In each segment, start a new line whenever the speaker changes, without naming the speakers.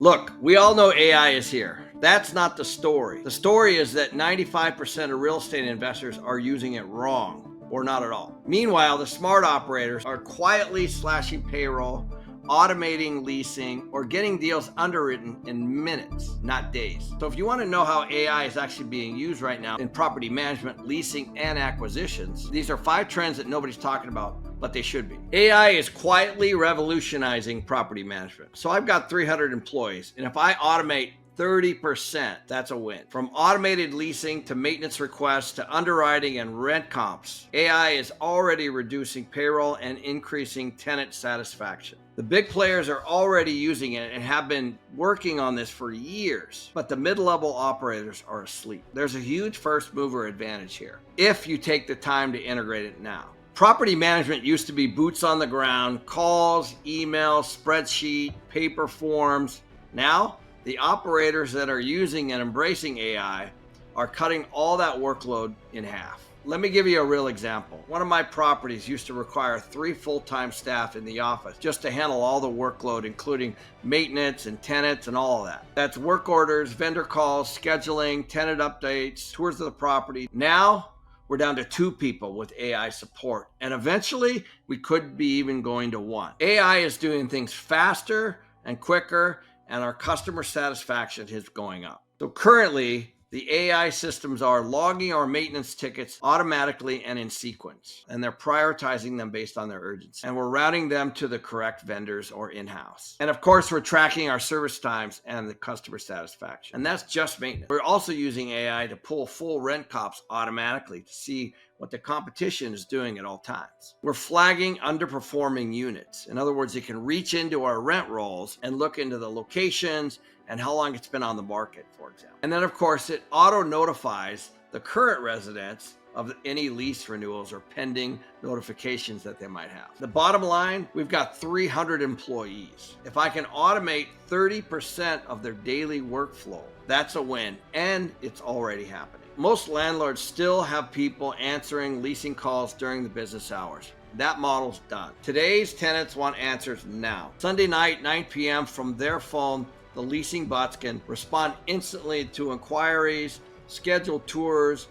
Look, we all know AI is here. That's not the story. The story is that 95% of real estate investors are using it wrong or not at all. Meanwhile, the smart operators are quietly slashing payroll, automating leasing, or getting deals underwritten in minutes, not days. So if you want to know how AI is actually being used right now in property management, leasing, and acquisitions, these are 5 trends that nobody's talking about, but they should be. AI is quietly revolutionizing property management. So I've got 300 employees, and if I automate 30%, that's a win. From automated leasing to maintenance requests to underwriting and rent comps, AI is already reducing payroll and increasing tenant satisfaction. The big players are already using it and have been working on this for years, but the mid-level operators are asleep. There's a huge first mover advantage here if you take the time to integrate it now. Property management used to be boots on the ground, calls, emails, spreadsheet, paper forms. Now, the operators that are using and embracing AI are cutting all that workload in half. Let me give you a real example. One of my properties used to require 3 full-time staff in the office just to handle all the workload, including maintenance and tenants and all of that. That's work orders, vendor calls, scheduling, tenant updates, tours of the property. Now, we're down to 2 people with AI support, and eventually we could be even going to 1. AI is doing things faster and quicker, and our customer satisfaction is going up. So currently, the AI systems are logging our maintenance tickets automatically and in sequence, and they're prioritizing them based on their urgency. And we're routing them to the correct vendors or in-house. And of course, we're tracking our service times and the customer satisfaction. And that's just maintenance. We're also using AI to pull full rent comps automatically to see what the competition is doing at all times. We're flagging underperforming units. In other words, it can reach into our rent rolls and look into the locations and how long it's been on the market, for example. And then, of course, it auto-notifies the current residents of any lease renewals or pending notifications that they might have. The bottom line, we've got 300 employees. If I can automate 30% of their daily workflow, that's a win, and it's already happening. Most landlords still have people answering leasing calls during the business hours. That model's done. Today's tenants want answers now. Sunday night, 9 p.m. from their phone, the leasing bots can respond instantly to inquiries, schedule tours,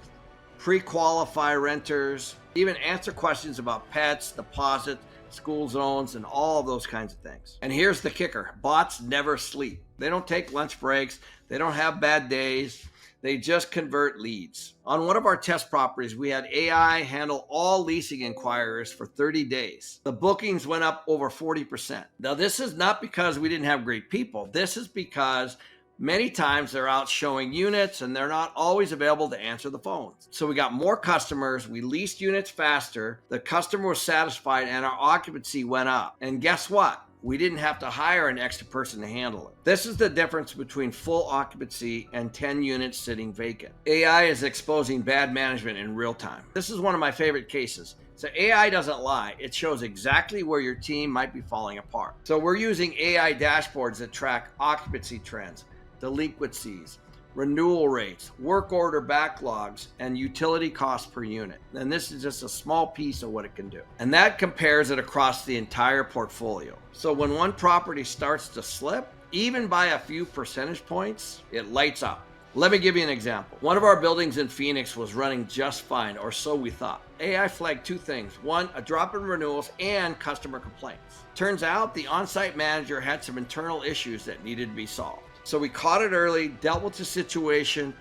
pre-qualify renters, even answer questions about pets, deposits, school zones, and all of those kinds of things. And here's the kicker. Bots never sleep. They don't take lunch breaks. They don't have bad days. They just convert leads. On one of our test properties, we had AI handle all leasing inquiries for 30 days. The bookings went up over 40%. Now, this is not because we didn't have great people. This is because many times they're out showing units and they're not always available to answer the phones. So we got more customers, we leased units faster, the customer was satisfied, and our occupancy went up. And guess what? We didn't have to hire an extra person to handle it. This is the difference between full occupancy and 10 units sitting vacant. AI is exposing bad management in real time. This is one of my favorite cases. So AI doesn't lie. It shows exactly where your team might be falling apart. So we're using AI dashboards that track occupancy trends, delinquencies, renewal rates, work order backlogs, and utility costs per unit. And this is just a small piece of what it can do. And that compares it across the entire portfolio. So when one property starts to slip, even by a few percentage points, it lights up. Let me give you an example. One of our buildings in Phoenix was running just fine, or so we thought. AI flagged 2 things. 1, a drop in renewals and customer complaints. Turns out the on-site manager had some internal issues that needed to be solved. So we caught it early, dealt with the situation,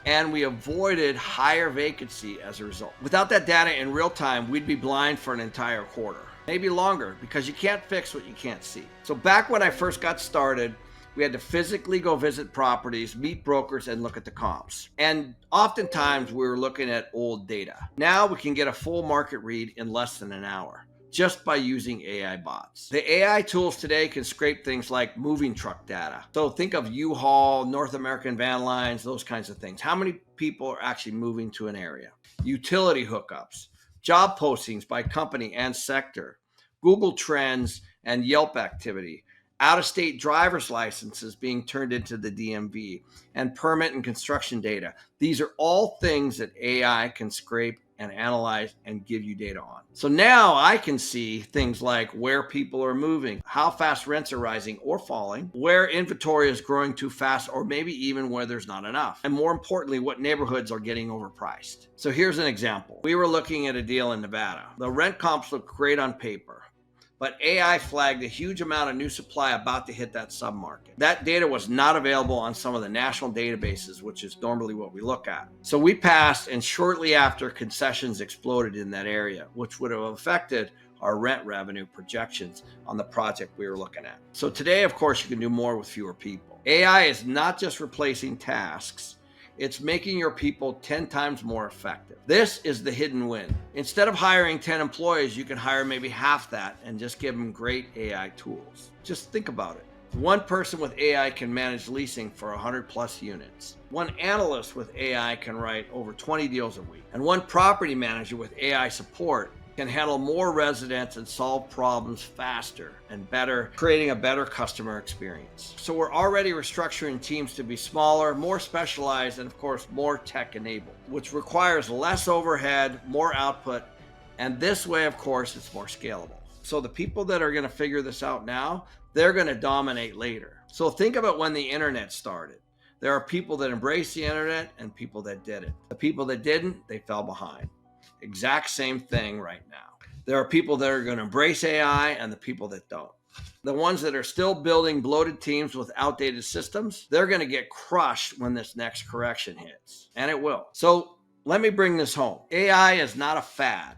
and we avoided higher vacancy as a result. Without that data in real time, we'd be blind for an entire quarter, maybe longer, because you can't fix what you can't see. So back when I first got started, we had to physically go visit properties, meet brokers, and look at the comps. And oftentimes we were looking at old data. Now we can get a full market read in less than an hour, just by using AI bots. The AI tools today can scrape things like moving truck data. So think of U-Haul, North American Van Lines, those kinds of things. How many people are actually moving to an area? Utility hookups, job postings by company and sector, Google Trends and Yelp activity, out-of-state driver's licenses being turned into the DMV, and permit and construction data. These are all things that AI can scrape and analyze and give you data on. So now I can see things like where people are moving, how fast rents are rising or falling, where inventory is growing too fast, or maybe even where there's not enough. And more importantly, what neighborhoods are getting overpriced. So here's an example. We were looking at a deal in Nevada. The rent comps look great on paper, but AI flagged a huge amount of new supply about to hit that submarket. That data was not available on some of the national databases, which is normally what we look at. So we passed, and shortly after, concessions exploded in that area, which would have affected our rent revenue projections on the project we were looking at. So today, of course, you can do more with fewer people. AI is not just replacing tasks, it's making your people 10 times more effective. This is the hidden win. Instead of hiring 10 employees, you can hire maybe half that and just give them great AI tools. Just think about it. One person with AI can manage leasing for 100 plus units. One analyst with AI can write over 20 deals a week. And one property manager with AI support can handle more residents and solve problems faster and better, creating a better customer experience. So we're already restructuring teams to be smaller, more specialized, and of course, more tech-enabled, which requires less overhead, more output, and this way, of course, it's more scalable. So the people that are gonna figure this out now, they're gonna dominate later. So think about when the internet started. There are people that embraced the internet and people that didn't. The people that didn't, they fell behind. Exact same thing right now. There are people that are going to embrace AI and the people that don't. The ones that are still building bloated teams with outdated systems, they're going to get crushed when this next correction hits. And it will. So let me bring this home. AI is not a fad.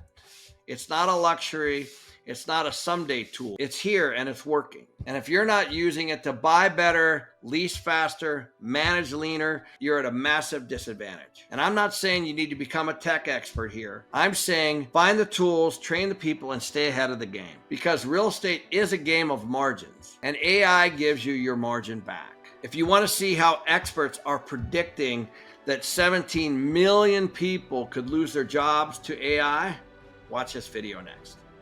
It's not a luxury. It's not a someday tool. It's here and it's working. And if you're not using it to buy better, lease faster, manage leaner, you're at a massive disadvantage. And I'm not saying you need to become a tech expert here. I'm saying find the tools, train the people, and stay ahead of the game. Because real estate is a game of margins, and AI gives you your margin back. If you want to see how experts are predicting that 17 million people could lose their jobs to AI, watch this video next.